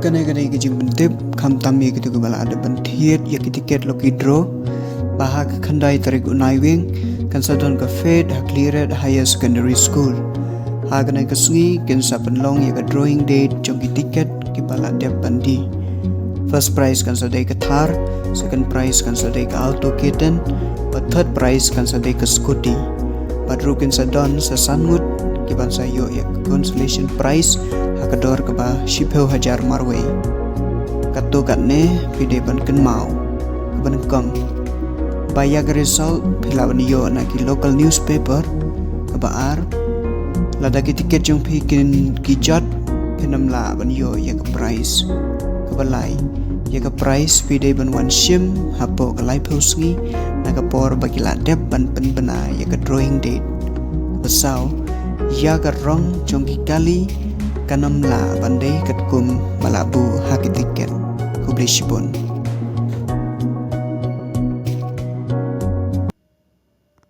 Kanai kijing bentip kam tami gitu kebala ada bentiet ya tiket loki draw bahag khandai tarik unaiwing kan sadon ka fed hakliret higher secondary school haganai kasungi ken sa penlong ya ka drawing date jong tiket ki bala dep bandi. First prize kan sadai ka thar, second prize kan sadai ka auto kitten, but third prize kan sadai ka scooty. Padrukin sa don sa sangut kiban sa yo ya consolation prize hakador ka ba 10,000 marway. Katu katne pide ban ken mau ban kam. Bayag result philaban yo na ki local newspaper ka ba ar ladaki tiket jong phikin ki jat phenam la ban yo ya ka prize ka balai ya ka prize pide ban wan shim hapo ka lai phosngi na ka por bagila dep ban pen bana ya ka drawing date besau ya ka rong jong ki kali kanam la bandai kat kum malabu haki tiket kublishbon.